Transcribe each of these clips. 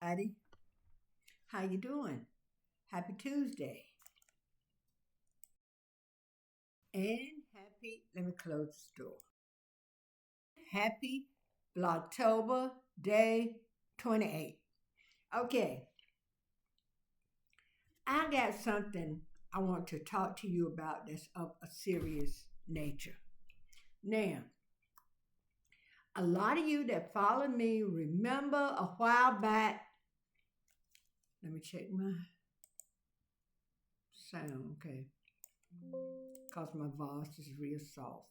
everybody. How you doing? Happy Tuesday. And let me close the door. Happy Vlogtober day 28. Okay, I got something I want to talk to you about that's of a serious nature. Now, a lot of you that follow me remember a while back. Let me check my sound, okay. Because my voice is real soft.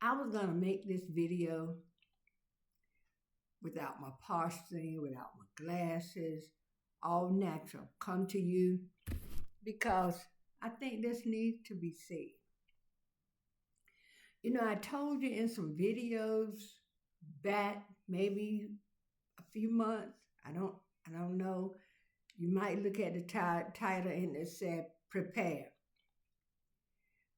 I was going to make this video without my posturing, without my glasses, all natural, come to you because I think this needs to be said. You know, I told you in some videos back maybe a few months, I don't know. You might look at the title and it said prepare.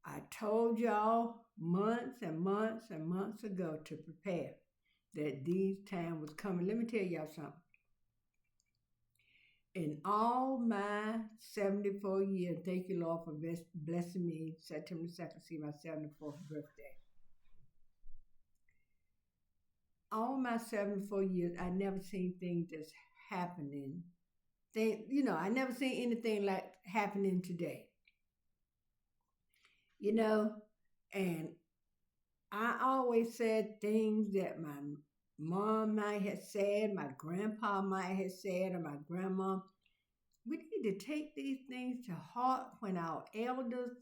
I told y'all months and months and months ago to prepare that these time was coming. Let me tell y'all something. In all my 74 years, thank you, Lord, for blessing me September 2nd, see my 74th birthday. All my 74 years, I never seen things that's happening. I never seen anything like happening today. And I always said things that my mom might have said, my grandpa might have said, or my grandma. We need to take these things to heart when our elders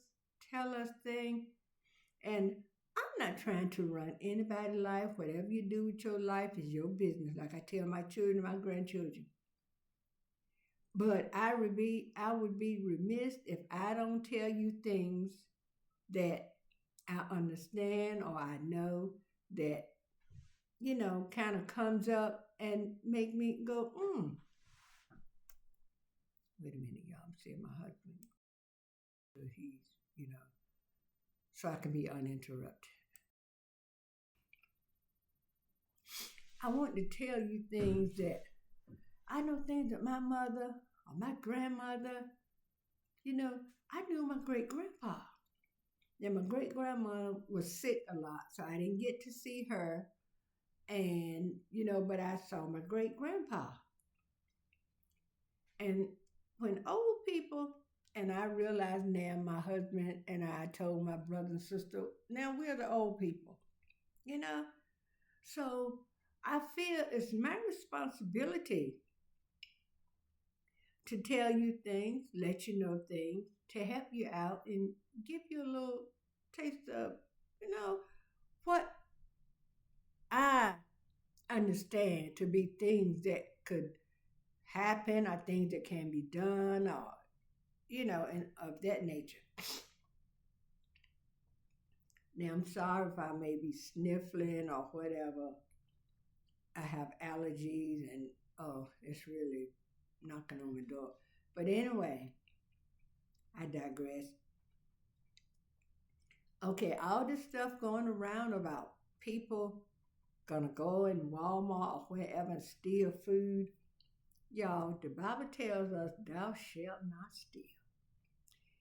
tell us things. And I'm not trying to run anybody's life. Whatever you do with your life is your business, like I tell my children, my grandchildren. But I would be remiss if I don't tell you things that I understand or I know that, kind of comes up and make me go, Wait a minute, y'all. I'm seeing my husband. He's, so I can be uninterrupted. I want to tell you things that I know things that my mother or my grandmother, I knew my great-grandpa. And my great-grandma was sick a lot, so I didn't get to see her. And, but I saw my great-grandpa. And when old people, and I realize now my husband and I told my brother and sister, now we're the old people, So I feel it's my responsibility to tell you things, let you know things, to help you out and give you a little taste of, what I understand to be things that could happen or things that can be done or, and of that nature. Now, I'm sorry if I may be sniffling or whatever. I have allergies and, it's really knocking on my door. But anyway, I digress. Okay, all this stuff going around about people gonna go in Walmart or wherever and steal food. Y'all, the Bible tells us, thou shalt not steal.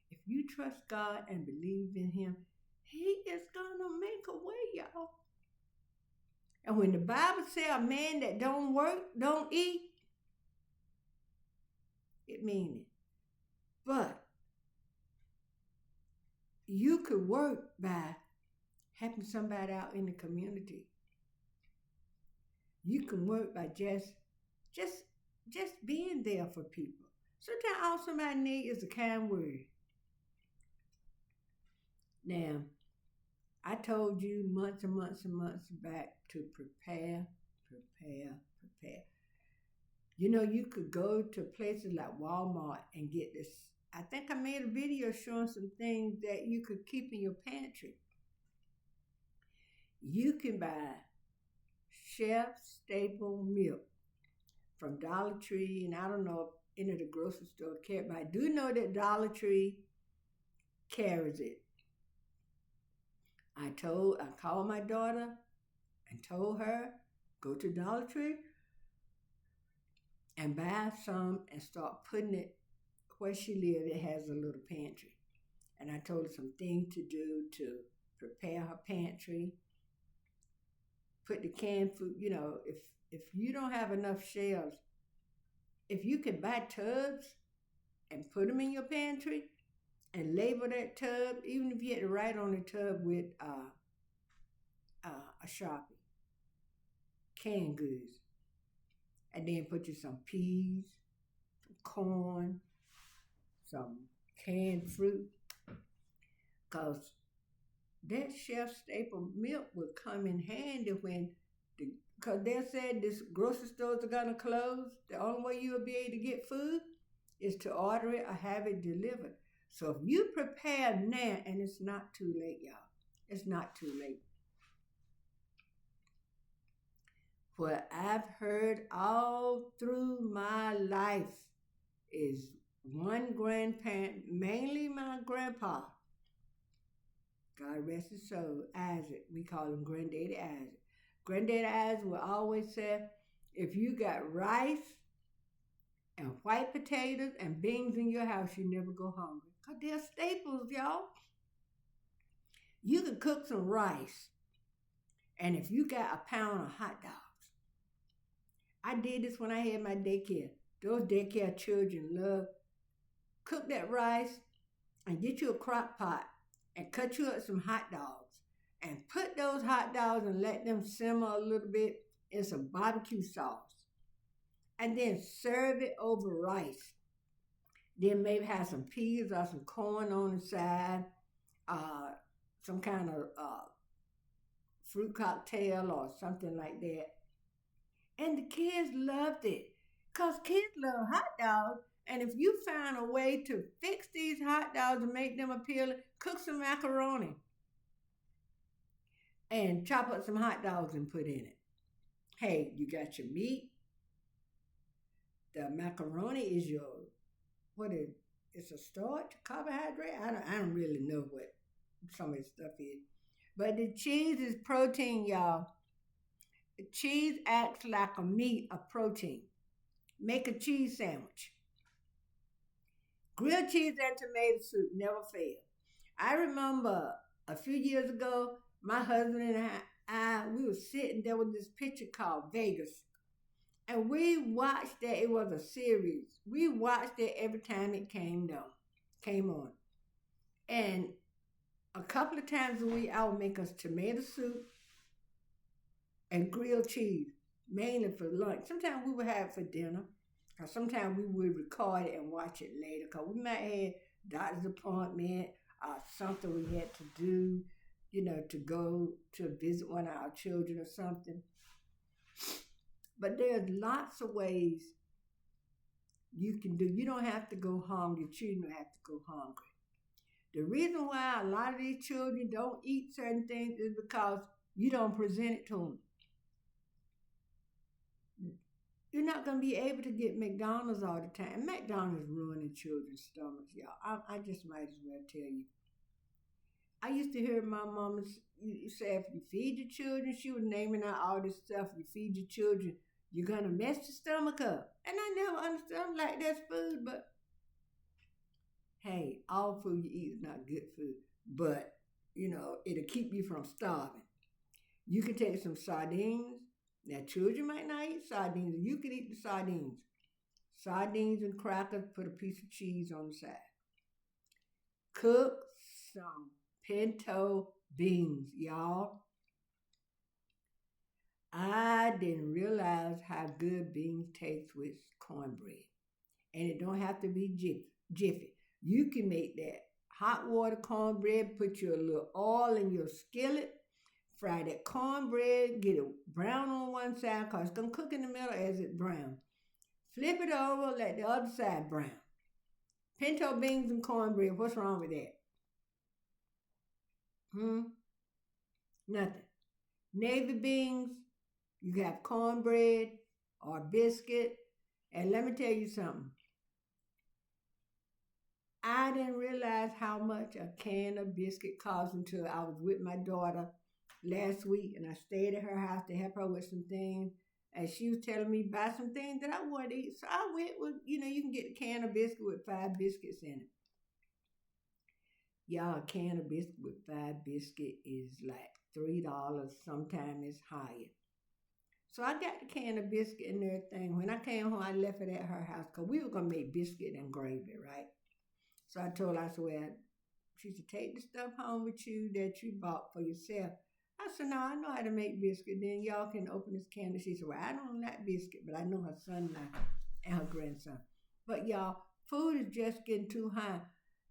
If you trust God and believe in Him, He is gonna make a way, y'all. And when the Bible says a man that don't work, don't eat, it means it. But you could work by helping somebody out in the community. You can work by just being there for people. Sometimes all somebody needs is a kind word. Now, I told you months and months and months back to prepare. You could go to places like Walmart and get this. I think I made a video showing some things that you could keep in your pantry. You can buy Chef staple milk from Dollar Tree, and I don't know if any of the grocery store carry, but I do know that Dollar Tree carries it. I called my daughter and told her Go to Dollar Tree and buy some and start putting it where she lives. It has a little pantry. And I told her some things to do to prepare her pantry. Put the canned food, if you don't have enough shelves, if you could buy tubs and put them in your pantry and label that tub, even if you had to write on the tub with a Sharpie, canned goods, and then put you some peas, some corn, some canned fruit, because that chef staple milk would come in handy because they said this grocery stores are gonna close. The only way you'll be able to get food is to order it or have it delivered. So if you prepare now, and it's not too late, y'all. It's not too late. What I've heard all through my life is one grandparent, mainly my grandpa, God rest his soul, Isaac. We call him Granddaddy Isaac. Granddaddy Isaac will always say, if you got rice and white potatoes and beans in your house, you never go hungry. Because they're staples, y'all. You can cook some rice, and if you got a pound of hot dogs, I did this when I had my daycare. Those daycare children love cook that rice and get you a crock pot and cut you up some hot dogs and put those hot dogs and let them simmer a little bit in some barbecue sauce. And then serve it over rice. Then maybe have some peas or some corn on the side, some kind of fruit cocktail or something like that. And the kids loved it because kids love hot dogs. And if you find a way to fix these hot dogs and make them appealing, cook some macaroni and chop up some hot dogs and put in it. Hey, you got your meat. The macaroni is it's a starch, carbohydrate. I don't really know what some of this stuff is. But the cheese is protein, y'all. The cheese acts like a meat, a protein. Make a cheese sandwich. Grilled cheese and tomato soup never fail. I remember a few years ago, my husband and we were sitting there with this picture called Vegas. And we watched that. It was a series. We watched it every time it came on. And a couple of times a week, I would make us tomato soup and grilled cheese, mainly for lunch. Sometimes we would have it for dinner. Or sometimes we would record it and watch it later. Because we might have doctor's appointment or something we had to do, to go to visit one of our children or something. But there's lots of ways you can do. You don't have to go hungry. Your children don't have to go hungry. The reason why a lot of these children don't eat certain things is because you don't present it to them. You're not going to be able to get McDonald's all the time. McDonald's ruining children's stomachs, y'all. I just might as well tell you. I used to hear my mama say, if you feed your children, she was naming out all this stuff. You feed your children, you're going to mess your stomach up. And I never understood. I'm like, that's food, but hey, all food you eat is not good food. But, it'll keep you from starving. You can take some sardines. Now, children might not eat sardines. You can eat the sardines. Sardines and crackers, put a piece of cheese on the side. Cook some pinto beans, y'all. I didn't realize how good beans taste with cornbread. And it don't have to be jiffy. You can make that hot water cornbread, put your little oil in your skillet, fry that cornbread, get it brown on one side because it's going to cook in the middle as it brown. Flip it over, let the other side brown. Pinto beans and cornbread, what's wrong with that? Nothing. Navy beans, you have cornbread or biscuit. And let me tell you something. I didn't realize how much a can of biscuit cost until I was with my daughter last week, and I stayed at her house to help her with some things. And she was telling me buy some things that I wanted to eat. So I went with, you can get a can of biscuit with 5 biscuits in it. Y'all, a can of biscuit with 5 biscuit is like $3. Sometimes it's higher. So I got the can of biscuit and everything. When I came home, I left it at her house because we were going to make biscuit and gravy, right? So I told her, I said, well, she said, take the stuff home with you that you bought for yourself. I said, no, I know how to make biscuit. Then y'all can open this can. And she said, well, I don't like biscuit, but I know her son likes it and her grandson. But y'all, food is just getting too high.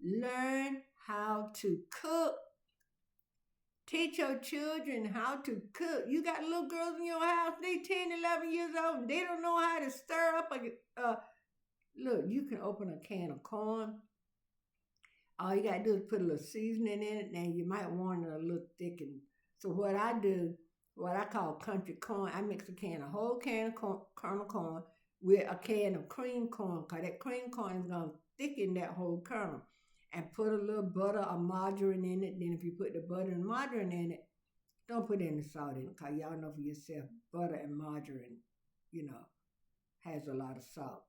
Learn how to cook. Teach your children how to cook. You got little girls in your house, they 10, 11 years old, and they don't know how to stir up look, you can open a can of corn. All you gotta do is put a little seasoning in it. Now you might want it a little thickened. So what I do, what I call country corn, I mix a whole can of kernel corn with a can of cream corn, because that cream corn is gonna thicken that whole kernel. And put a little butter or margarine in it. Then if you put the butter and margarine in it, don't put any salt in it, because y'all know for yourself, butter and margarine, has a lot of salt.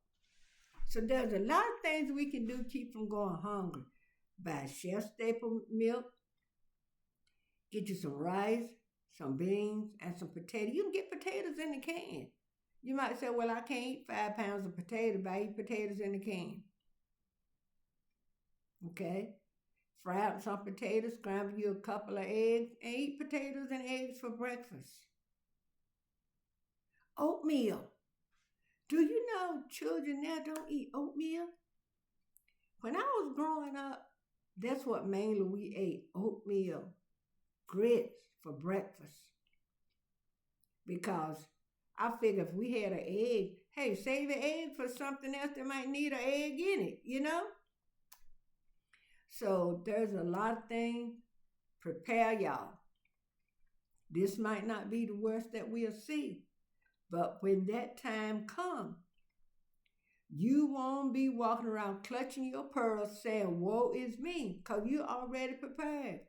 So there's a lot of things we can do to keep from going hungry. Buy chef staple milk. Get you some rice, some beans, and some potatoes. You can get potatoes in the can. You might say, well, I can't eat 5 pounds of potatoes, but I eat potatoes in the can. Okay? Fry up some potatoes, scramble you a couple of eggs, and eat potatoes and eggs for breakfast. Oatmeal. Do you know children now don't eat oatmeal? When I was growing up, that's what mainly we ate, oatmeal, grits for breakfast. Because I figure if we had an egg, hey, save an egg for something else that might need an egg in it, So there's a lot of things. Prepare y'all. This might not be the worst that we'll see. But when that time comes, you won't be walking around clutching your pearls saying, woe is me, because you're already prepared.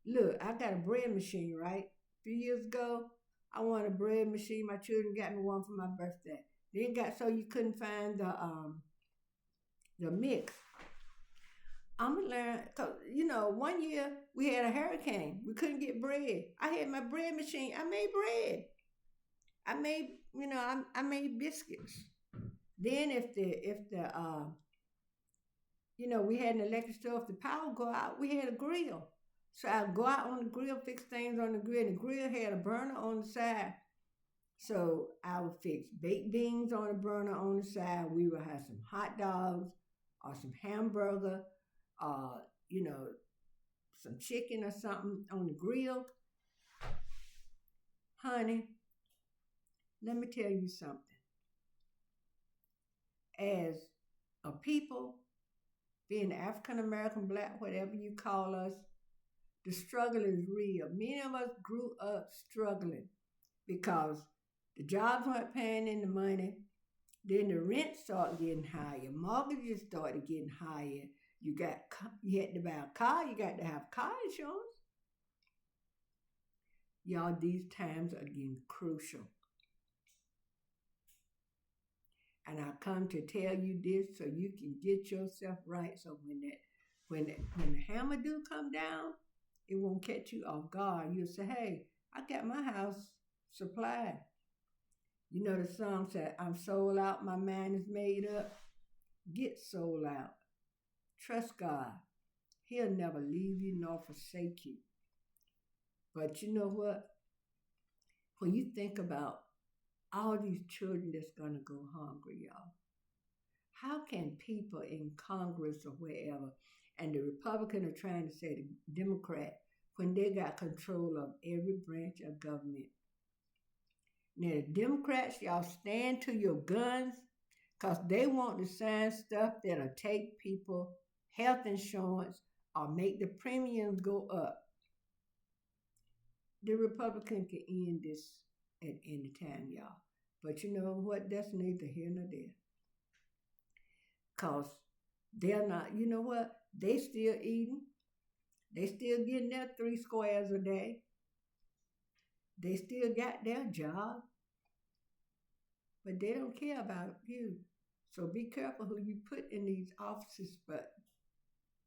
Look, I got a bread machine, right? A few years ago, I wanted a bread machine. My children got me one for my birthday. Then got so you couldn't find the mix. I'm gonna learn, cause one year we had a hurricane. We couldn't get bread. I had my bread machine. I made bread. I made, I made biscuits. Then if we had an electric stove, if the power go out, we had a grill. So I'd go out on the grill, fix things on the grill. And the grill had a burner on the side. So I would fix baked beans on the burner on the side. We would have some hot dogs or some hamburger, some chicken or something on the grill. Honey, let me tell you something. As a people, being African American, Black, whatever you call us, the struggle is real. Many of us grew up struggling because the jobs weren't paying in the money. Then the rent started getting higher. Mortgages started getting higher. You had to buy a car. You got to have car insurance. Y'all, these times are getting crucial. And I come to tell you this so you can get yourself right. So when the hammer do come down, it won't catch you off guard. You'll say, hey, I got my house supplied. You know the song said, I'm sold out, my mind is made up. Get sold out. Trust God. He'll never leave you nor forsake you. But you know what? When you think about all these children that's going to go hungry, y'all, how can people in Congress or wherever, and the Republican are trying to say the Democrat, when they got control of every branch of government? Now, the Democrats, y'all stand to your guns because they want to sign stuff that'll take people health insurance or make the premiums go up. The Republican can end this at any time, y'all. But you know what? That's neither here nor there. Because they're not, you know what? They still eating. They still getting their 3 squares a day. They still got their job, but they don't care about you. So be careful who you put in these offices. But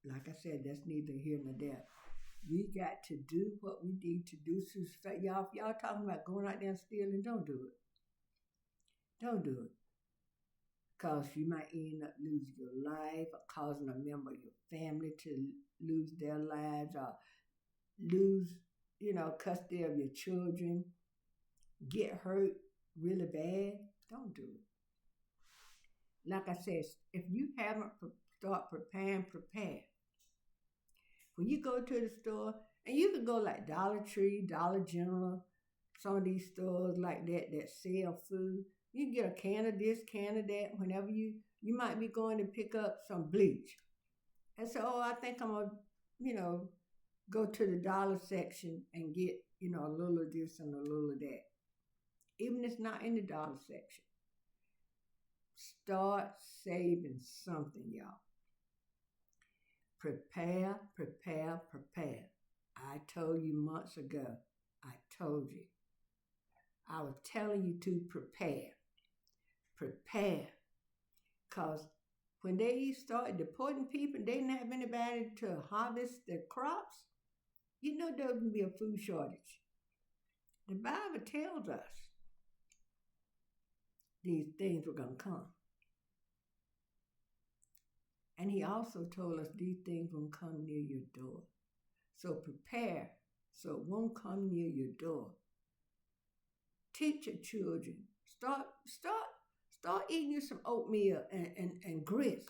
like I said, that's neither here nor there. We got to do what we need to do. So y'all talking about going out there and stealing, don't do it. Don't do it. Because you might end up losing your life or causing a member of your family to lose their lives or lose, custody of your children, get hurt really bad. Don't do it. Like I said, if you haven't start preparing, prepare. When you go to the store, and you can go like Dollar Tree, Dollar General, some of these stores like that sell food. You can get a can of this, can of that. Whenever you might be going to pick up some bleach, and so I think I'm gonna, go to the dollar section and get a little of this and a little of that. Even if it's not in the dollar section, start saving something, y'all. Prepare, prepare, prepare. I told you months ago. I told you. I was telling you to prepare. Prepare. Because when they started deporting people, they didn't have anybody to harvest the crops. There was going to be a food shortage. The Bible tells us these things were going to come. And he also told us these things won't come near your door. So prepare so it won't come near your door. Teach your children. Start eating you some oatmeal and grits.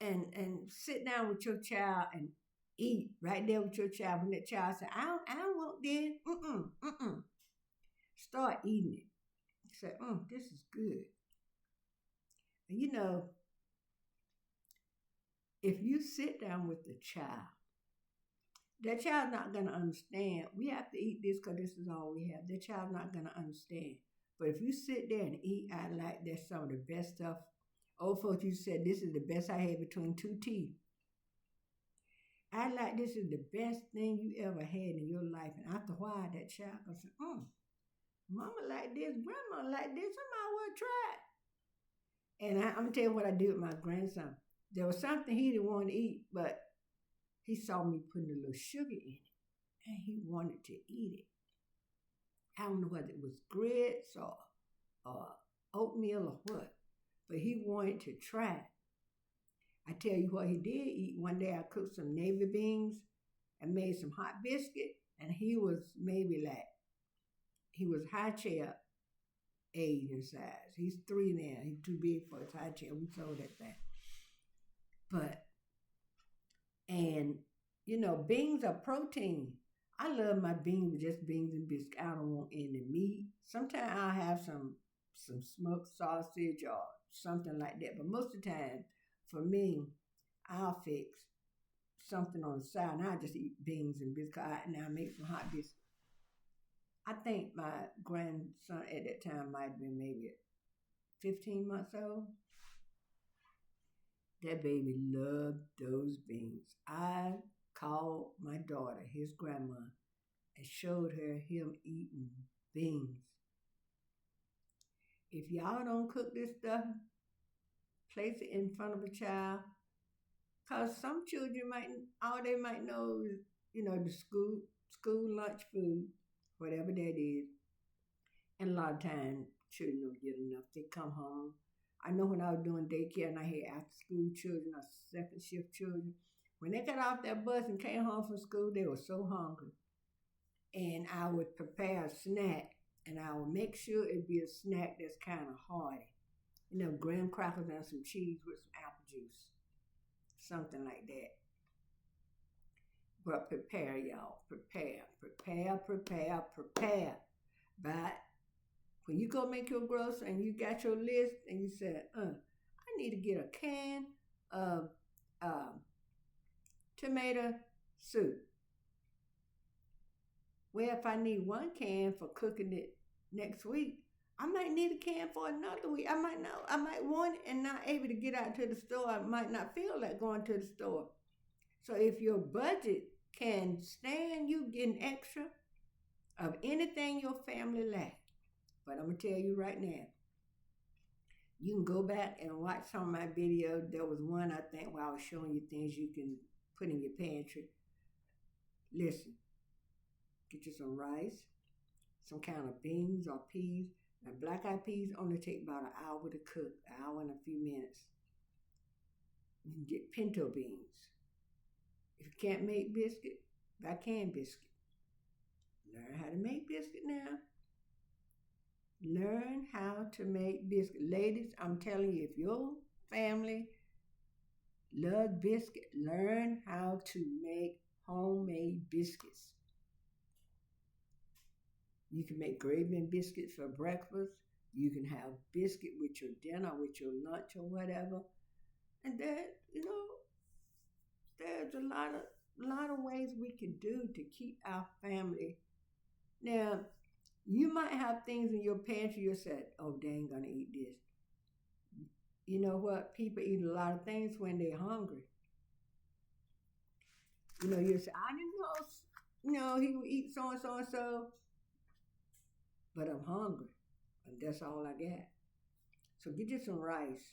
And sit down with your child and eat right there with your child. When that child says, I don't want this. Start eating it. Say, this is good. And if you sit down with the child, that child's not going to understand. We have to eat this because this is all we have. That child's not going to understand. But if you sit there and eat, I like that's some of the best stuff. Old folks, you said this is the best I had between 2 teeth. I like this is the best thing you ever had in your life. And after a while, that child goes, Mama like this, Grandma like this, I might well try it. And I'm going to tell you what I did with my grandson. There was something he didn't want to eat, but he saw me putting a little sugar in it, and he wanted to eat it. I don't know whether it was grits or oatmeal or what, but he wanted to try it. I tell you what he did eat. One day I cooked some navy beans and made some hot biscuit, and he was high chair age and size. He's 3 now. He's too big for his high chair. We sold that thing. Beans are protein. I love my beans with just beans and biscuit. I don't want any meat. Sometimes I'll have some smoked sausage or something like that. But most of the time, for me, I'll fix something on the side and I'll just eat beans and biscuit. And I'll make some hot biscuits. I think my grandson at that time might have been maybe 15 months old. That baby loved those beans. I called my daughter, his grandma, and showed her him eating beans. If y'all don't cook this stuff, place it in front of a child. Because some children all they might know is, the school lunch food, whatever that is. And a lot of times, children don't get enough. They come home. I know when I was doing daycare and I had after school children or second shift children, when they got off that bus and came home from school, they were so hungry. And I would prepare a snack and I would make sure it'd be a snack that's kind of hearty. Graham crackers and some cheese with some apple juice. Something like that. But prepare, y'all. Prepare. But when you go make your grocery and you got your list and you said, I need to get a can of tomato soup. Well, if I need 1 can for cooking it next week, I might need a can for another week. I might want it and not able to get out to the store. I might not feel like going to the store. So if your budget can stand you getting extra of anything your family lacks, but I'm gonna tell you right now, you can go back and watch some of my videos. There was one I think where I was showing you things you can put in your pantry. Listen, get you some rice, some kind of beans or peas. Now black eyed peas only take about an hour to cook, an hour and a few minutes. You can get pinto beans. If you can't make biscuit, buy canned biscuit. Learn how to make biscuit now. Learn how to make biscuit. Ladies, I'm telling you, if your family loves biscuit, learn how to make homemade biscuits. You can make gravy and biscuits for breakfast. You can have biscuit with your dinner, with your lunch or whatever. And that, there's a lot of ways we can do to keep our family. Now, you might have things in your pantry you said, oh, they ain't gonna eat this. You know what? People eat a lot of things when they're hungry. You say, I didn't know, he would eat so and so and so, but I'm hungry. And that's all I got. So get you some rice,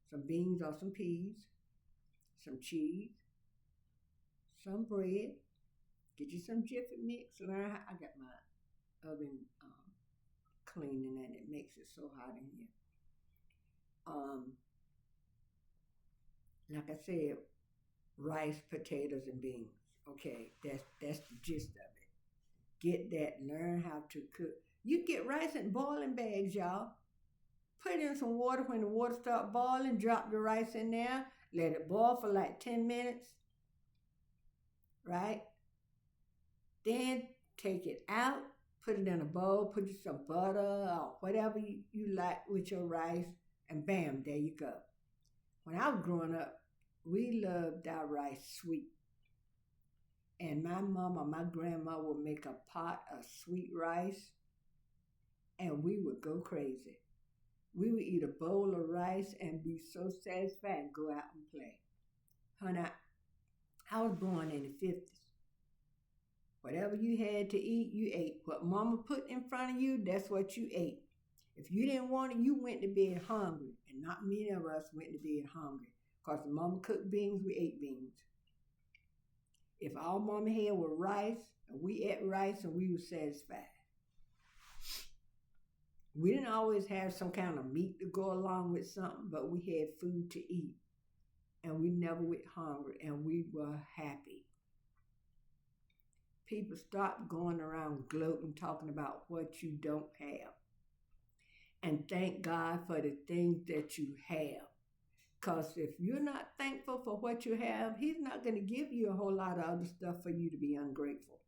some beans or some peas, some cheese, some bread. Get you some Jiffy Mix. Learn how, I got my oven cleaning and it makes it so hot in here. Like I said, rice, potatoes, and beans. Okay, that's the gist of it. Get that. Learn how to cook. You get rice in boiling bags, y'all. Put in some water. When the water start boiling, drop the rice in there. Let it boil for like 10 minutes. Right? Then take it out. Put it in a bowl. Put you some butter or whatever you like with your rice. And bam, there you go. When I was growing up, we loved our rice sweet. And my mom or my grandma would make a pot of sweet rice and we would go crazy. We would eat a bowl of rice and be so satisfied and go out and play. Honey, I was born in the 50s. Whatever you had to eat, you ate. What mama put in front of you, that's what you ate. If you didn't want it, you went to bed hungry. And not many of us went to bed hungry. Because the mama cooked beans, we ate beans. If our mama had was rice, and we ate rice and we were satisfied. We didn't always have some kind of meat to go along with something, but we had food to eat. And we never went hungry, and we were happy. People stop going around gloating, talking about what you don't have. And thank God for the things that you have. Because if you're not thankful for what you have, He's not going to give you a whole lot of other stuff for you to be ungrateful.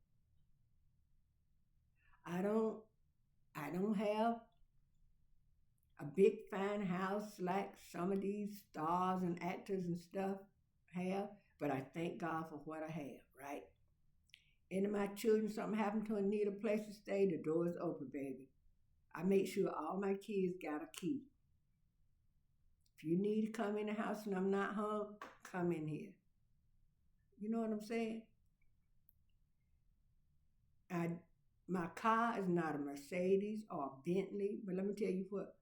I don't have a big fine house like some of these stars and actors and stuff have, but I thank God for what I have, right? Any of my children, something happened to them, need a place to stay, the door is open, baby. I make sure all my kids got a key. If you need to come in the house and I'm not home, come in here. You know what I'm saying? My car is not a Mercedes or a Bentley, but let me tell you what.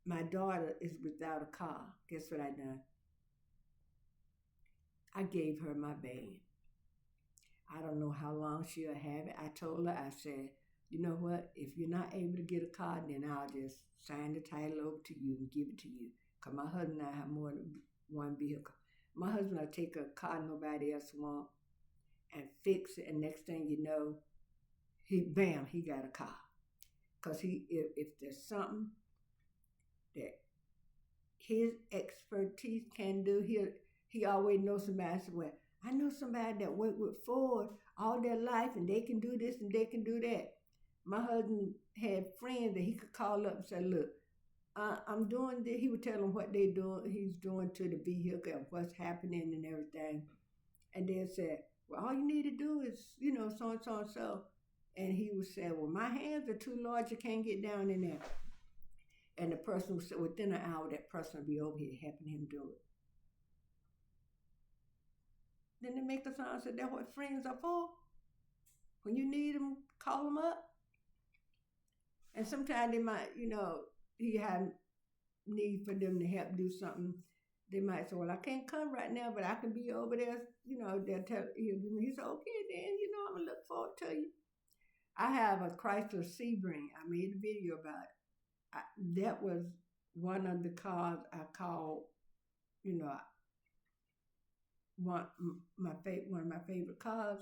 My daughter is without a car. Guess what I done? I gave her my van. I don't know how long she'll have it. I told her, I said, you know what? If you're not able to get a car, then I'll just sign the title over to you and give it to you. Because my husband and I have more than one vehicle. My husband will take a car nobody else wants and fix it. And next thing you know, he got a car. Because if there's something that his expertise can do, he always knows somebody. I said, well, I know somebody that worked with Ford all their life and they can do this and they can do that. My husband had friends that he could call up and say, look, I'm doing this. He would tell them what he's doing to the vehicle and what's happening and everything. And they'd say, well, all you need to do is, so and so and so. And he would say, well, my hands are too large. You can't get down in there. And the person would say, within an hour, that person would be over here helping him do it. Then they make a song said that's what friends are for. When you need them, call them up. And sometimes they might, he had need for them to help do something. They might say, well, I can't come right now, but I can be over there. They'll tell you. He said, okay, then, I'm going to look forward to you. I have a Chrysler Sebring. I made a video about it. That was one of the cars I called, one of my favorite cars.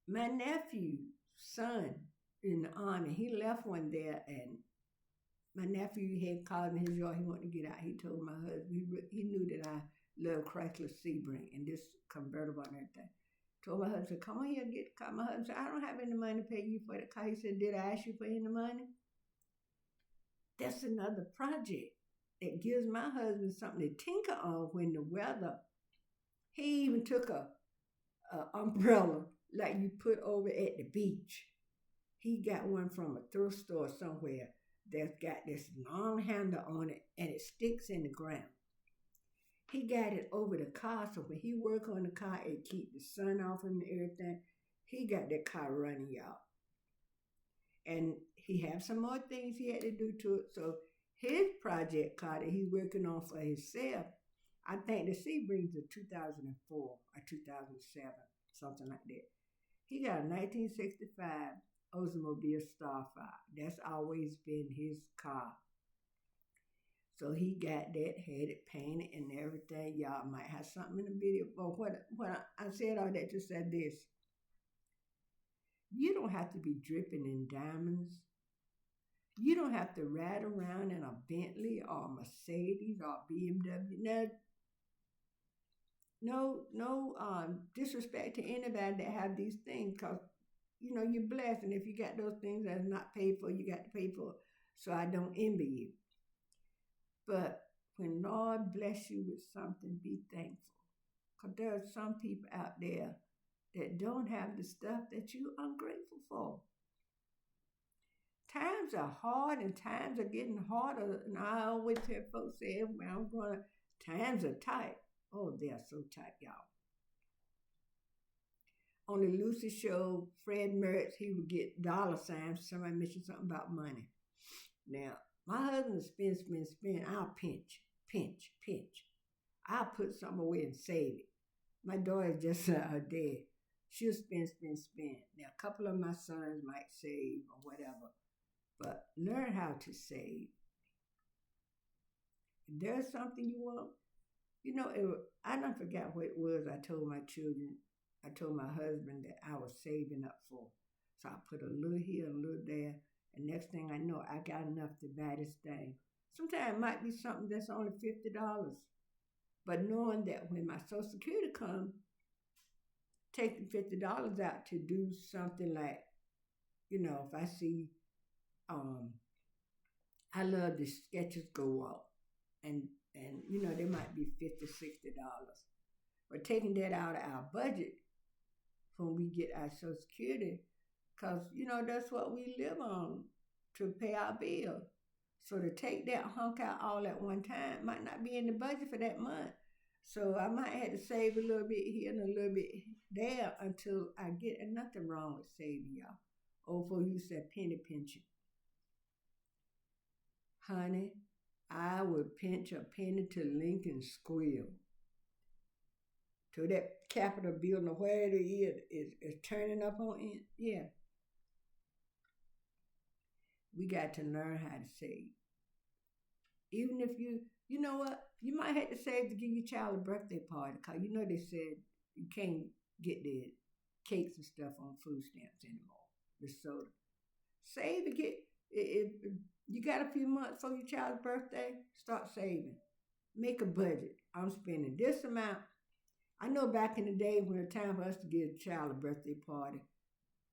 My nephew's son in the army, he left one there, and my nephew had called in his yard. He wanted to get out. He told my husband, he knew that I love Chrysler Sebring and this convertible and everything. Told my husband, come on here, get the car. My husband said, I don't have any money to pay you for the car. He said, did I ask you for any money? That's another project that gives my husband something to tinker on when the weather. He even took a umbrella like you put over at the beach. He got one from a thrift store somewhere that's got this long handle on it and it sticks in the ground. He got it over the car, so when he work on the car, it keep the sun off him and everything. He got that car running, y'all. And he have some more things he had to do to it. So his project car that he's working on for himself, I think the Sebring's a 2004 or 2007, something like that. He got a 1965 Oldsmobile Starfire. That's always been his car. So he got that, had it painted and everything. Y'all might have something in the video. But what I said all that to say this. You don't have to be dripping in diamonds. You don't have to ride around in a Bentley or a Mercedes or a BMW. No disrespect to anybody that have these things, because you're blessed, and if you got those things that's not paid for, you got to pay for it. So I don't envy you. But when Lord bless you with something, be thankful. Because there are some people out there that don't have the stuff that you are grateful for. Times are hard and times are getting harder. And I always hear folks say, well, times are tight. Oh, they are so tight, y'all. On the Lucy show, Fred Mertz, he would get dollar signs. Somebody mentioned something about money. Now, my husband spend. I'll pinch. I'll put something away and save it. My daughter is just her dad. She'll spend. Now, a couple of my sons might save or whatever, but learn how to save. If there's something you want, I don't forget what it was I told my children. I told my husband that I was saving up for. So I put a little here, a little there. And next thing I know, I got enough to buy this thing. Sometimes it might be something that's only $50. But knowing that when my Social Security comes, taking $50 out to do something like, if I see, I love the Skechers Go Walk. And they might be $50, $60. But taking that out of our budget when we get our Social Security, because, that's what we live on to pay our bills. So to take that hunk out all at one time might not be in the budget for that month. So I might have to save a little bit here and a little bit there until I get, and nothing wrong with saving, y'all. Old folks used to say penny pinching. Honey, I would pinch a penny to Lincoln squeal. To that Capitol building, where it is turning up on it. Yeah. We got to learn how to save. Even if you know what, you might have to save to give your child a birthday party, because they said you can't get the cakes and stuff on food stamps anymore. The soda. Save to get, if you got a few months for your child's birthday, start saving. Make a budget. I'm spending this amount. I know back in the day when it was time for us to give a child a birthday party,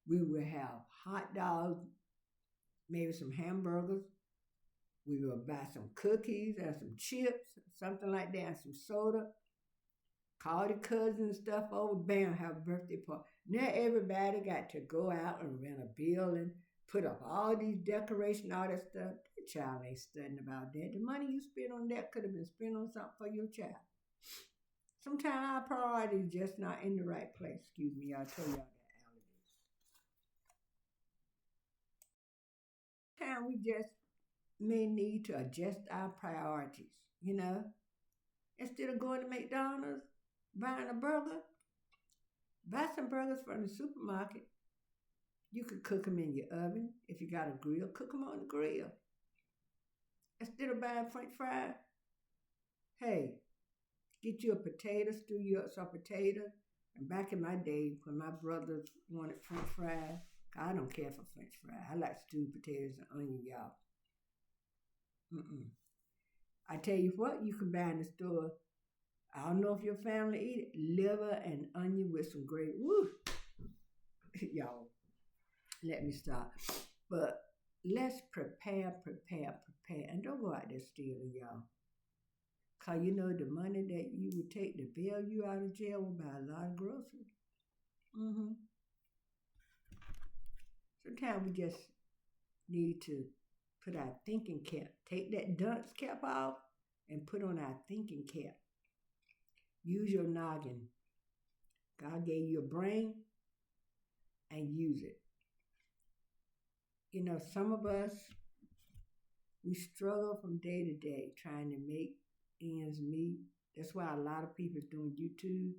we would have hot dogs, maybe some hamburgers. We would buy some cookies and some chips, something like that, and some soda. Call the cousins and stuff over, bam, have a birthday party. Now everybody got to go out and rent a building, put up all these decorations, all that stuff. The child ain't studying about that. The money you spent on that could have been spent on something for your child. Sometimes our priorities just not in the right place. Excuse me, I'll tell y'all that allergies. Sometimes we just may need to adjust our priorities, you know? Instead of going to McDonald's, buying a burger, buy some burgers from the supermarket. You could cook them in your oven. If you got a grill, cook them on the grill. Instead of buying French fries, hey, get you a potato, stew you up some potato. And back in my day, when my brothers wanted French fries, I don't care for French fries. I like stewed potatoes and onion, y'all. Mm-mm. I tell you what, you can buy in the store. I don't know if your family eat it. Liver and onion with some gravy. Woo! Y'all, let me stop. But let's prepare. And don't go out there stealing, y'all. Because you know the money that you would take to bail you out of jail will buy a lot of groceries. Mm-hmm. Sometimes we just need to put our thinking cap. Take that dunce cap off and put on our thinking cap. Use your noggin. God gave you a brain and use it. You know, some of us, we struggle from day to day trying to make ends meet. That's why a lot of people are doing YouTube.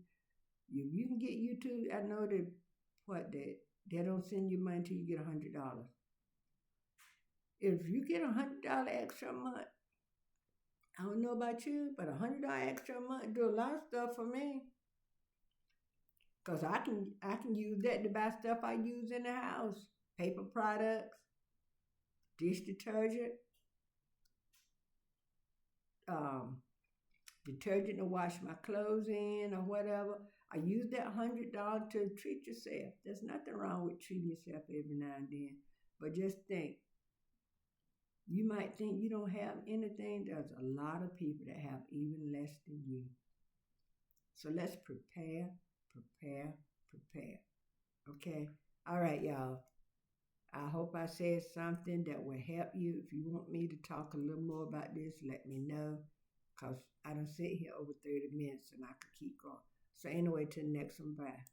You can get YouTube. I know that they don't send you money until you get $100. If you get $100 extra a month, I don't know about you, but $100 extra a month do a lot of stuff for me. Cause I can use that to buy stuff I use in the house, paper products, dish detergent, um, detergent to wash my clothes in or whatever. I use that $100 to treat yourself. There's nothing wrong with treating yourself every now and then. But just think, you might think you don't have anything. There's a lot of people that have even less than you. So let's prepare. Okay? All right, y'all. I hope I said something that will help you. If you want me to talk a little more about this, let me know. Because I don't sit here over 30 minutes and I could keep going. So anyway, till the next one, bye.